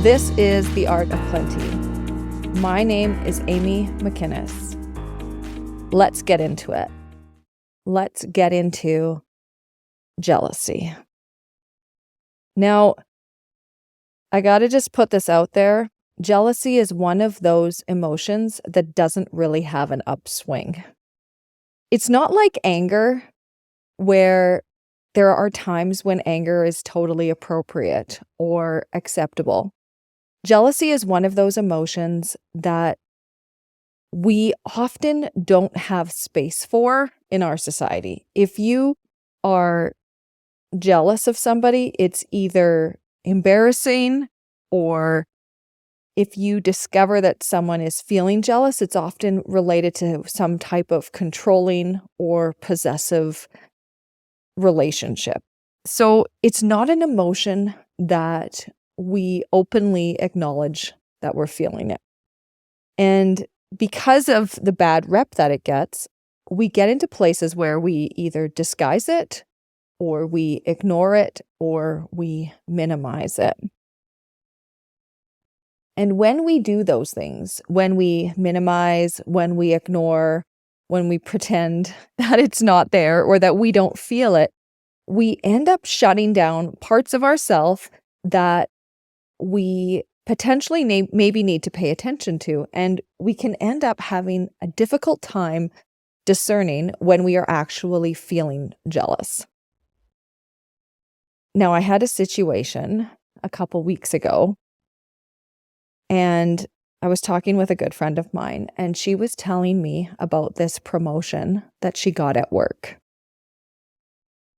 This is The Art of Plenty. My name is Amy McInnes. Let's get into it. Let's get into jealousy. Now, I got to just put this out there. Jealousy is one of those emotions that doesn't really have an upswing. It's not like anger, where there are times when anger is totally appropriate or acceptable. Jealousy is one of those emotions that we often don't have space for in our society. If you are jealous of somebody, it's either embarrassing, or if you discover that someone is feeling jealous, it's often related to some type of controlling or possessive relationship. So it's not an emotion that we openly acknowledge that we're feeling it. And because of the bad rep that it gets, we get into places where we either disguise it, or we ignore it, or we minimize it. And when we do those things, when we minimize, when we ignore, when we pretend that it's not there or that we don't feel it, we end up shutting down parts of ourselves that we potentially maybe need to pay attention to. And we can end up having a difficult time discerning when we are actually feeling jealous. Now, I had a situation a couple weeks ago, and I was talking with a good friend of mine, and she was telling me about this promotion that she got at work.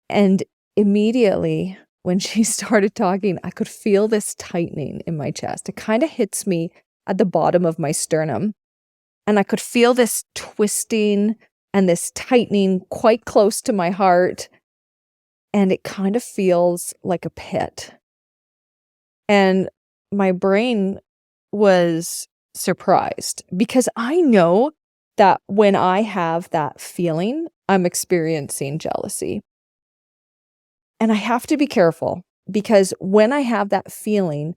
And immediately, when she started talking, I could feel this tightening in my chest. It kind of hits me at the bottom of my sternum. And I could feel this twisting and this tightening quite close to my heart. And it kind of feels like a pit. And my brain was surprised, because I know that when I have that feeling, I'm experiencing jealousy. And I have to be careful, because when I have that feeling,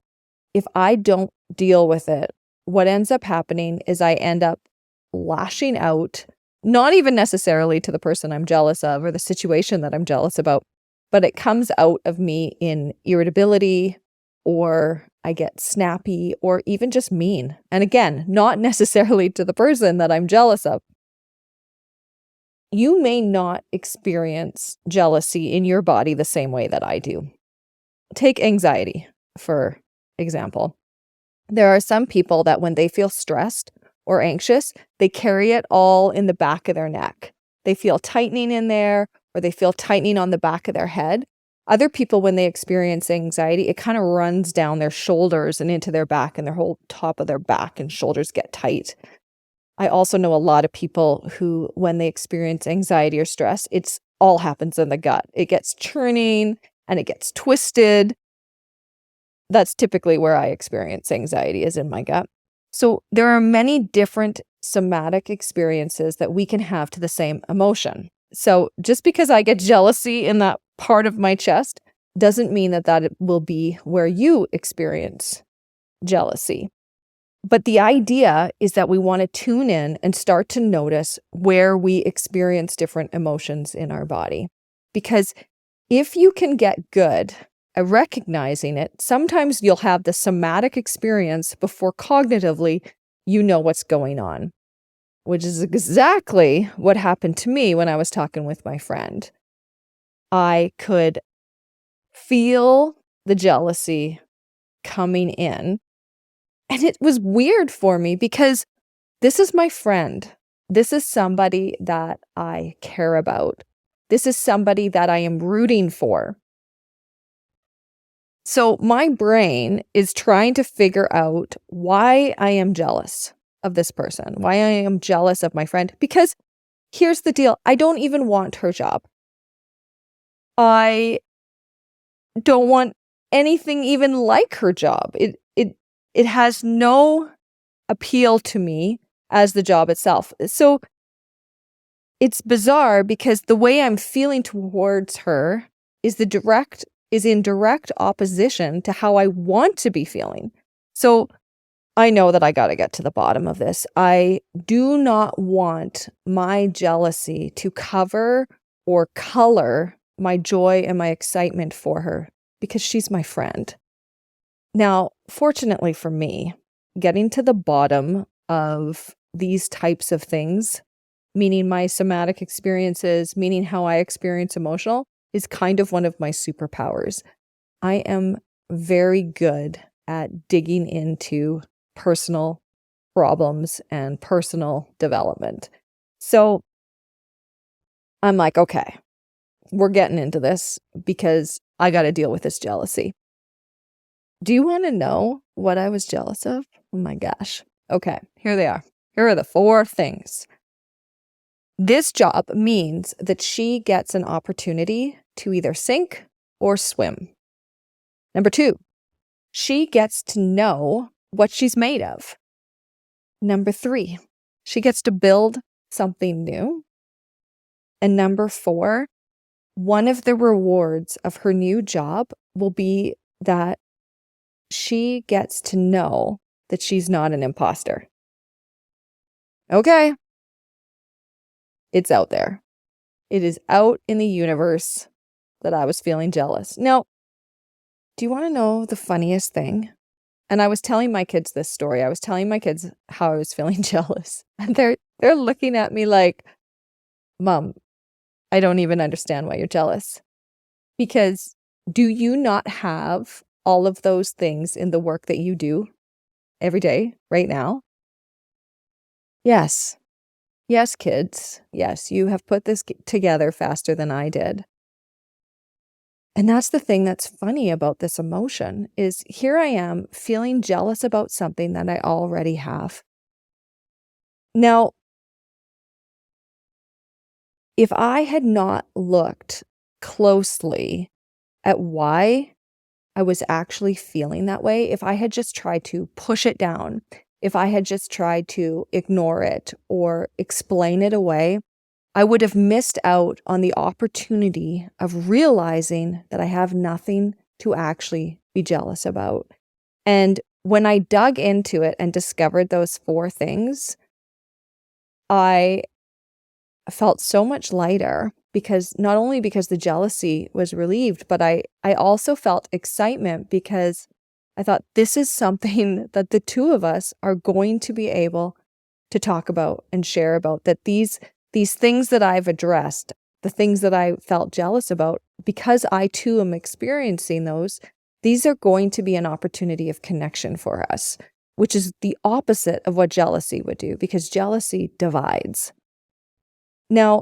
if I don't deal with it, what ends up happening is I end up lashing out, not even necessarily to the person I'm jealous of or the situation that I'm jealous about, but it comes out of me in irritability, or I get snappy, or even just mean. And again, not necessarily to the person that I'm jealous of. You may not experience jealousy in your body the same way that I do. Take anxiety, for example. There are some people that when they feel stressed or anxious, they carry it all in the back of their neck. They feel tightening in there, or they feel tightening on the back of their head. Other people, when they experience anxiety, it kind of runs down their shoulders and into their back, and their whole top of their back and shoulders get tight. I also know a lot of people who, when they experience anxiety or stress, it's all happens in the gut. It gets churning and it gets twisted. That's typically where I experience anxiety, is in my gut. So there are many different somatic experiences that we can have to the same emotion. So just because I get jealousy in that part of my chest doesn't mean that it will be where you experience jealousy. But the idea is that we want to tune in and start to notice where we experience different emotions in our body. Because if you can get good at recognizing it, sometimes you'll have the somatic experience before cognitively you know what's going on, which is exactly what happened to me when I was talking with my friend. I could feel the jealousy coming in. And it was weird for me, because this is my friend. This is somebody that I care about. This is somebody that I am rooting for. So my brain is trying to figure out why I am jealous of this person, why I am jealous of my friend. Because here's the deal. I don't even want her job. I don't want anything even like her job. It has no appeal to me as the job itself. So it's bizarre, because the way I'm feeling towards her is in direct opposition to how I want to be feeling. So I know that I got to get to the bottom of this. I do not want my jealousy to cover or color my joy and my excitement for her because she's my friend. Now, fortunately for me, getting to the bottom of these types of things, meaning my somatic experiences, meaning how I experience emotional, is kind of one of my superpowers. I am very good at digging into personal problems and personal development. So I'm like, okay, we're getting into this because I got to deal with this jealousy. Do you want to know what I was jealous of? Oh my gosh. Okay, here they are. Here are the 4 things. This job means that she gets an opportunity to either sink or swim. Number 2, she gets to know what she's made of. Number 3, she gets to build something new. And number 4, one of the rewards of her new job will be that she gets to know that she's not an imposter. Okay. It's out there. It is out in the universe that I was feeling jealous. Now, do you want to know the funniest thing? And I was telling my kids this story. I was telling my kids how I was feeling jealous. And they're looking at me like, "Mom, I don't even understand why you're jealous." Because do you not have all of those things in the work that you do every day right now? Yes. Yes, kids. Yes, you have put this together faster than I did. And that's the thing that's funny about this emotion is here I am feeling jealous about something that I already have. Now, if I had not looked closely at why I was actually feeling that way, if I had just tried to push it down, if I had just tried to ignore it or explain it away, I would have missed out on the opportunity of realizing that I have nothing to actually be jealous about. And when I dug into it and discovered those 4 things, I felt so much lighter because not only because the jealousy was relieved, but I also felt excitement because I thought this is something that the 2 of us are going to be able to talk about and share about, that these things that I've addressed, the things that I felt jealous about, because I too am experiencing those, these are going to be an opportunity of connection for us, which is the opposite of what jealousy would do, because jealousy divides. Now,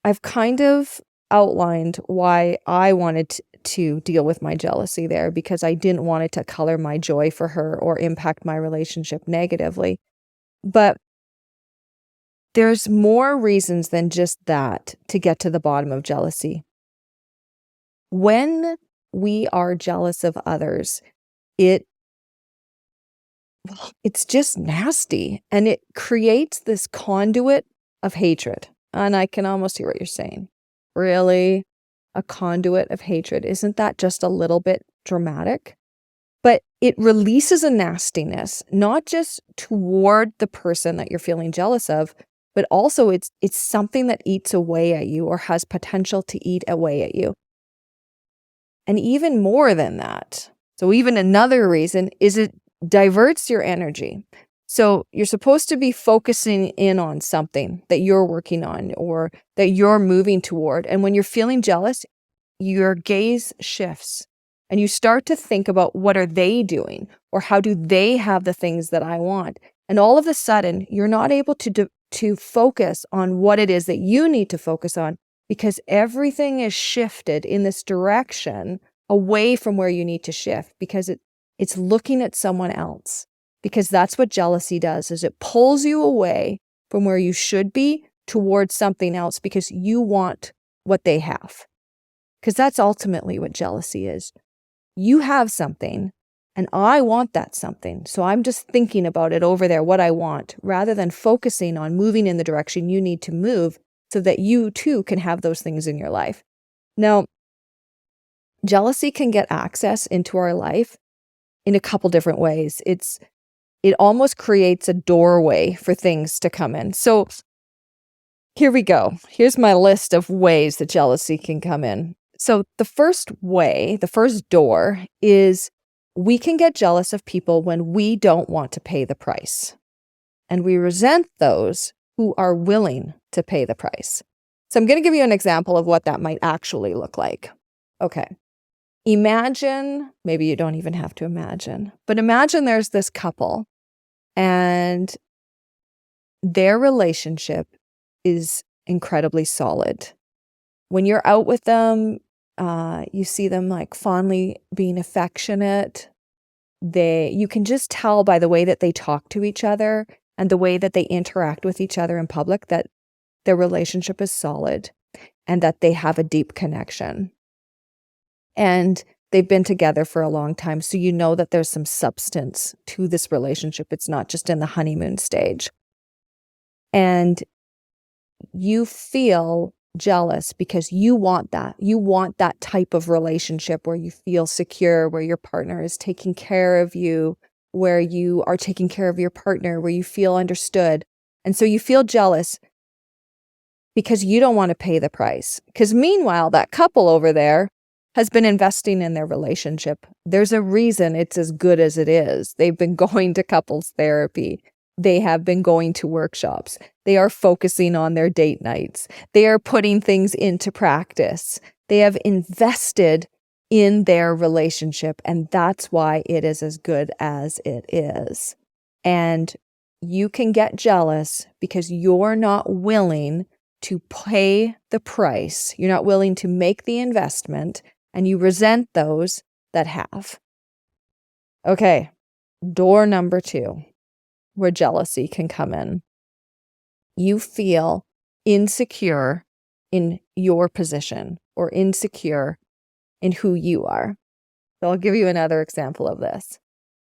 I've kind of outlined why I wanted to deal with my jealousy there, because I didn't want it to color my joy for her or impact my relationship negatively. But there's more reasons than just that to get to the bottom of jealousy. When we are jealous of others, it's just nasty, and it creates this conduit of hatred. And I can almost hear what you're saying. Really? A conduit of hatred? Isn't that just a little bit dramatic? But it releases a nastiness, not just toward the person that you're feeling jealous of, but also it's something that eats away at you or has potential to eat away at you. And even more than that, so even another reason is it diverts your energy. So you're supposed to be focusing in on something that you're working on or that you're moving toward. And when you're feeling jealous, your gaze shifts and you start to think about what are they doing or how do they have the things that I want. And all of a sudden, you're not able to focus on what it is that you need to focus on because everything is shifted in this direction away from where you need to shift because it's looking at someone else. Because that's what jealousy does, is it pulls you away from where you should be towards something else because you want what they have. Because that's ultimately what jealousy is. You have something and I want that something. So I'm just thinking about it over there, what I want, rather than focusing on moving in the direction you need to move so that you too can have those things in your life. Now, jealousy can get access into our life in a couple different ways. It almost creates a doorway for things to come in. So here we go. Here's my list of ways that jealousy can come in. So the first way, the first door is we can get jealous of people when we don't want to pay the price. And we resent those who are willing to pay the price. So I'm going to give you an example of what that might actually look like. Okay. Imagine, maybe you don't even have to imagine, but imagine there's this couple and their relationship is incredibly solid. When you're out with them, you see them like fondly being affectionate. You can just tell by the way that they talk to each other and the way that they interact with each other in public that their relationship is solid and that they have a deep connection. And they've been together for a long time, so you know that there's some substance to this relationship. It's not just in the honeymoon stage. And you feel jealous because you want that. You want that type of relationship where you feel secure, where your partner is taking care of you, where you are taking care of your partner, where you feel understood. And so you feel jealous because you don't want to pay the price. Because meanwhile, that couple over there has been investing in their relationship. There's a reason it's as good as it is. They've been going to couples therapy. They have been going to workshops. They are focusing on their date nights. They are putting things into practice. They have invested in their relationship, and that's why it is as good as it is. And you can get jealous because you're not willing to pay the price. You're not willing to make the investment, and you resent those that have. Okay, door number 2. Where jealousy can come in. You feel insecure in your position or insecure in who you are. So I'll give you another example of this.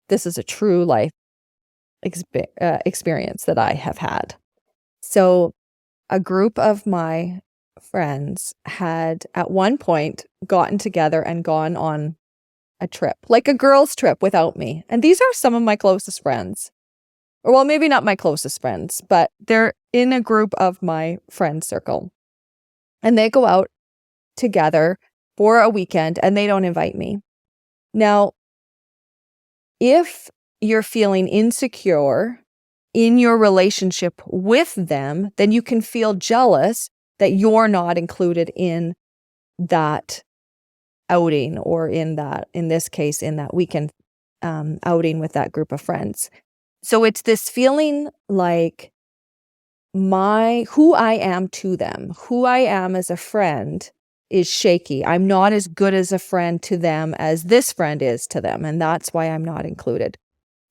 This is a true life experience that I have had. So a group of my friends had at one point gotten together and gone on a trip, like a girls' trip without me. And these are some of my closest friends. Or well, maybe not my closest friends, but they're in a group of my friend circle. And they go out together for a weekend and they don't invite me. Now, if you're feeling insecure in your relationship with them, then you can feel jealous that you're not included in that outing or in this case, in that weekend outing with that group of friends. So it's this feeling like who I am to them, who I am as a friend is shaky. I'm not as good as a friend to them as this friend is to them. And that's why I'm not included.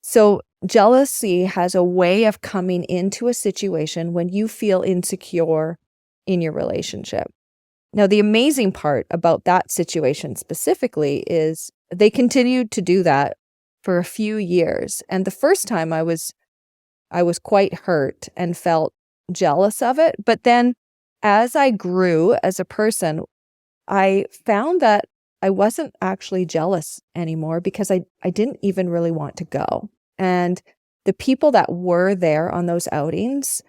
So jealousy has a way of coming into a situation when you feel insecure in your relationship. Now, the amazing part about that situation specifically is they continued to do that for a few years. And the first time I was quite hurt and felt jealous of it. But then as I grew as a person, I found that I wasn't actually jealous anymore because I didn't even really want to go. And the people that were there on those outings,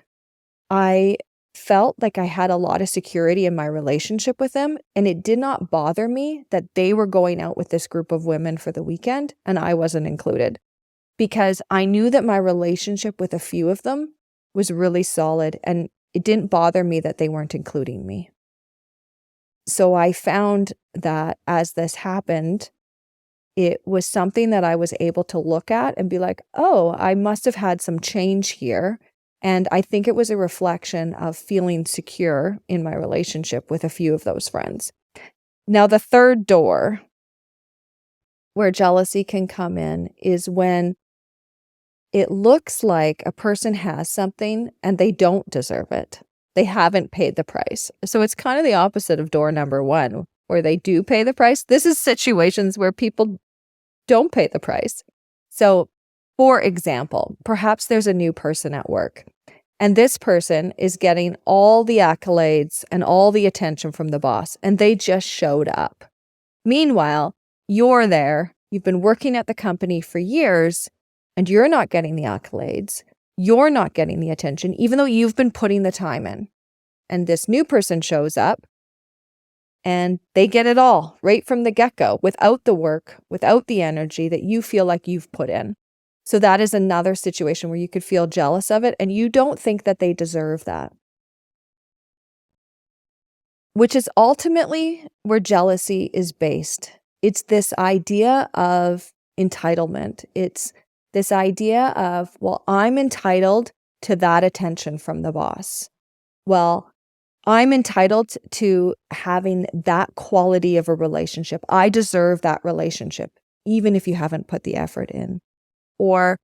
I felt like I had a lot of security in my relationship with them, and it did not bother me that they were going out with this group of women for the weekend and I wasn't included, because I knew that my relationship with a few of them was really solid, and it didn't bother me that they weren't including me. So I found that as this happened, it was something that I was able to look at and be like, oh, I must have had some change here. And I think it was a reflection of feeling secure in my relationship with a few of those friends. Now, the third door where jealousy can come in is when it looks like a person has something and they don't deserve it. They haven't paid the price. So it's kind of the opposite of door number 1, where they do pay the price. This is situations where people don't pay the price. So, for example, perhaps there's a new person at work, and this person is getting all the accolades and all the attention from the boss, and they just showed up. Meanwhile, you're there You've been working at the company for years and you're not getting the accolades. You're not getting the attention, even though you've been putting the time in. And this new person shows up and they get it all right from the get-go, without the work, without the energy that you feel like you've put in. So that is another situation where you could feel jealous of it and you don't think that they deserve that. Which is ultimately where jealousy is based. It's this idea of entitlement. It's this idea of, well, I'm entitled to that attention from the boss. Well, I'm entitled to having that quality of a relationship. I deserve that relationship, even if you haven't put the effort in. Or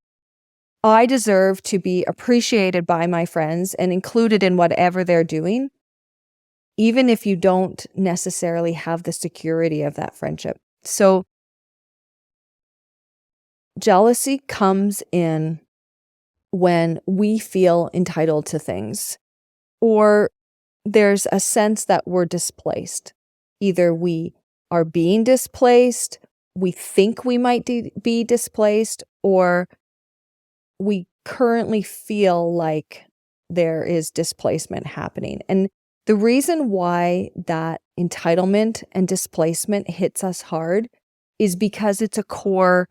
I deserve to be appreciated by my friends and included in whatever they're doing, even if you don't necessarily have the security of that friendship. So jealousy comes in when we feel entitled to things, or there's a sense that we're displaced. Either we are being displaced, we think we might be displaced, or we currently feel like there is displacement happening. And the reason why that entitlement and displacement hits us hard is because it's a core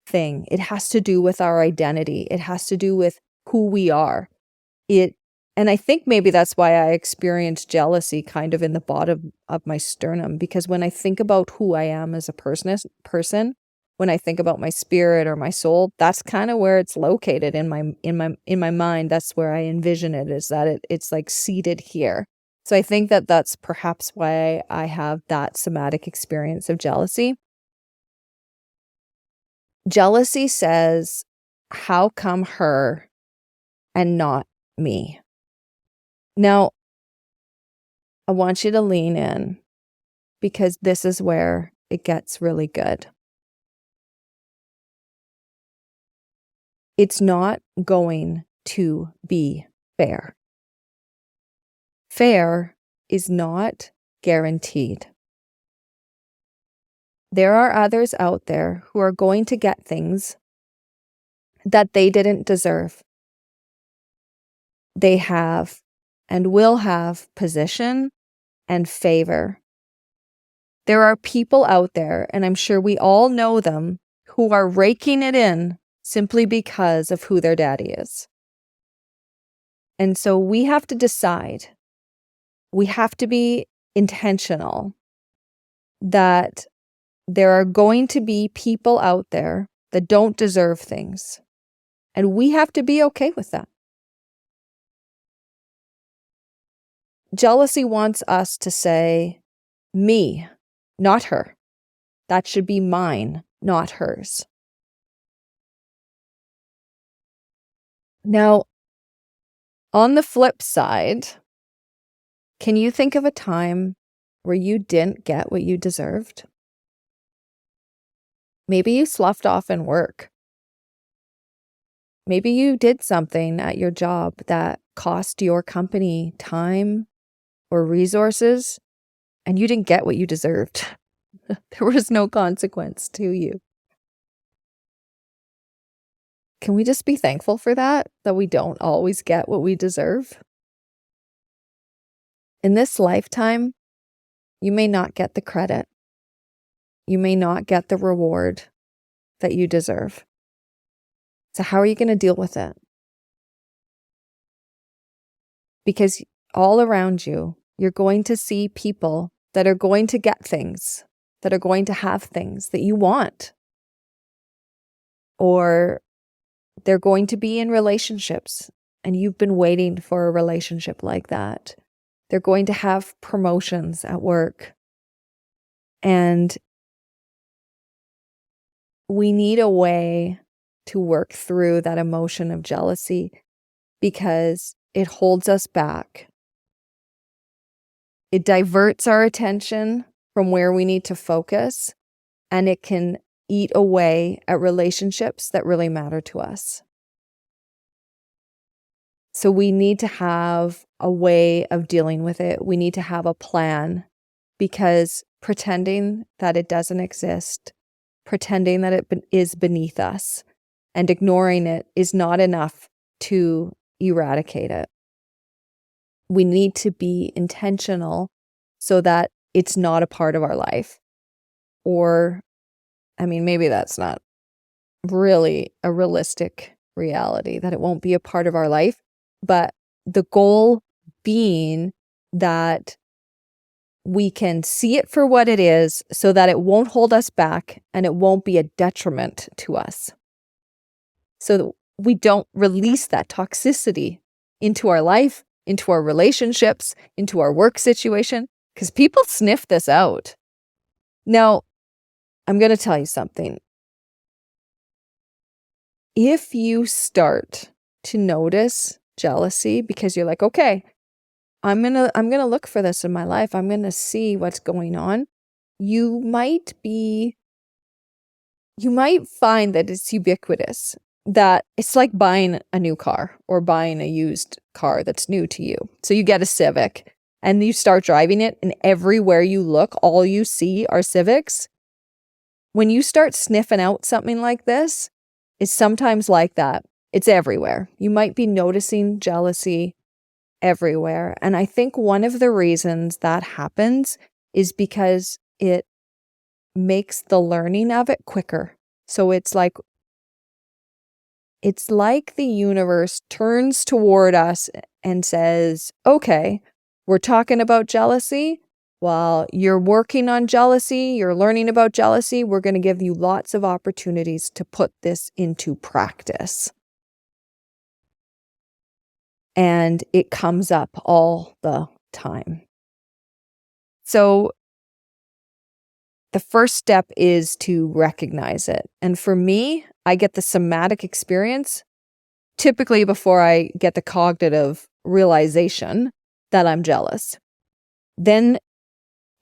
thing. It has to do with our identity. It has to do with who we are. And I think maybe that's why I experienced jealousy kind of in the bottom of my sternum, because when I think about who I am as a person, when I think about my spirit or my soul, that's kind of where it's located in my mind. That's where I envision it, is that it's like seated here. So I think that that's perhaps why I have that somatic experience of jealousy. Jealousy says, how come her and not me? Now, I want you to lean in, because this is where it gets really good. It's not going to be fair. Fair is not guaranteed. There are others out there who are going to get things that they didn't deserve. They have and will have position and favor. There are people out there, and I'm sure we all know them, who are raking it in simply because of who their daddy is. And so we have to decide, we have to be intentional that there are going to be people out there that don't deserve things. And we have to be okay with that. Jealousy wants us to say, me, not her. That should be mine, not hers. Now, on the flip side, can you think of a time where you didn't get what you deserved? Maybe you sloughed off in work. Maybe you did something at your job that cost your company time or resources, and you didn't get what you deserved. There was no consequence to you. Can we just be thankful for that we don't always get what we deserve? In this lifetime, you may not get the credit. You may not get the reward that you deserve. So how are you going to deal with it? Because all around you, you're going to see people that are going to get things, that are going to have things that you want. Or they're going to be in relationships and you've been waiting for a relationship like that. They're going to have promotions at work. And we need a way to work through that emotion of jealousy, because it holds us back. It diverts our attention from where we need to focus, and it can eat away at relationships that really matter to us. So we need to have a way of dealing with it. We need to have a plan, because pretending that it doesn't exist, pretending that it is beneath us, and ignoring it is not enough to eradicate it. We need to be intentional so that it's not a part of our life. Or, maybe that's not really a realistic reality, that it won't be a part of our life, but the goal being that we can see it for what it is so that it won't hold us back and it won't be a detriment to us. So that we don't release that toxicity into our life, into our relationships, into our work situation, because people sniff this out. Now, I'm going to tell you something. If you start to notice jealousy because you're like, okay, I'm going to look for this in my life. I'm going to see what's going on. You might find that it's ubiquitous, that it's like buying a new car or buying a used car that's new to you. So you get a Civic and you start driving it, and everywhere you look, all you see are Civics. When you start sniffing out something like this, it's sometimes like that. It's everywhere. You might be noticing jealousy everywhere. And I think one of the reasons that happens is because it makes the learning of it quicker. So it's like the universe turns toward us and says, okay, we're talking about jealousy. While you're working on jealousy, you're learning about jealousy, we're going to give you lots of opportunities to put this into practice. And it comes up all the time. So the first step is to recognize it. And for me, I get the somatic experience typically before I get the cognitive realization that I'm jealous. Then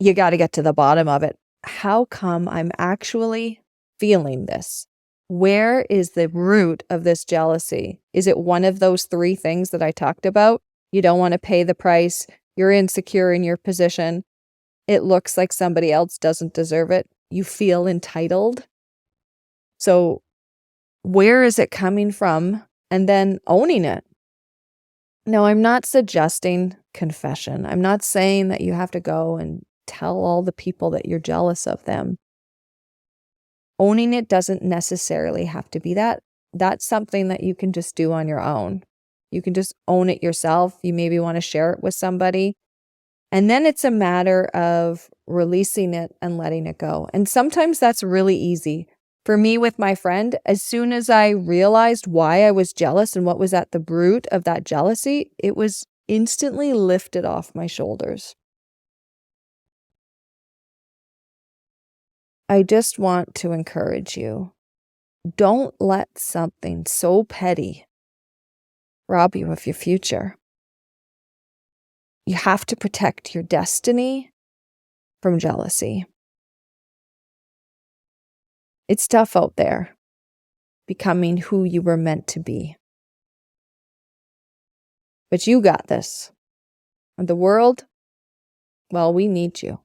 you got to get to the bottom of it. How come I'm actually feeling this? Where is the root of this jealousy? Is it one of those three things that I talked about? You don't want to pay the price. You're insecure in your position. It looks like somebody else doesn't deserve it. You feel entitled. So where is it coming from? And then owning it. No, I'm not suggesting confession. I'm not saying that you have to go and tell all the people that you're jealous of them. Owning it doesn't necessarily have to be that. That's something that you can just do on your own. You can just own it yourself. You maybe want to share it with somebody. And then it's a matter of releasing it and letting it go. And sometimes that's really easy. For me with my friend, as soon as I realized why I was jealous and what was at the root of that jealousy, it was instantly lifted off my shoulders. I just want to encourage you. Don't let something so petty rob you of your future. You have to protect your destiny from jealousy. It's tough out there, becoming who you were meant to be. But you got this. And the world, well, we need you.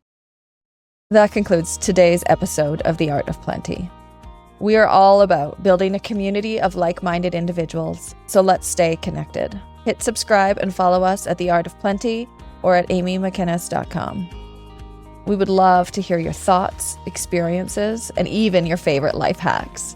That concludes today's episode of The Art of Plenty. We are all about building a community of like-minded individuals, so let's stay connected. Hit subscribe and follow us at The Art of Plenty or at amymckinnis.com. We would love to hear your thoughts, experiences, and even your favorite life hacks.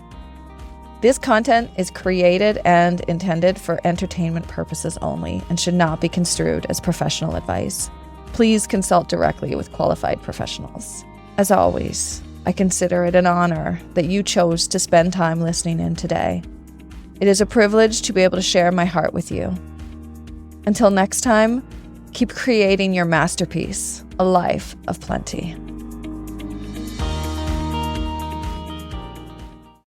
This content is created and intended for entertainment purposes only and should not be construed as professional advice. Please consult directly with qualified professionals. As always, I consider it an honor that you chose to spend time listening in today. It is a privilege to be able to share my heart with you. Until next time, keep creating your masterpiece, a life of plenty.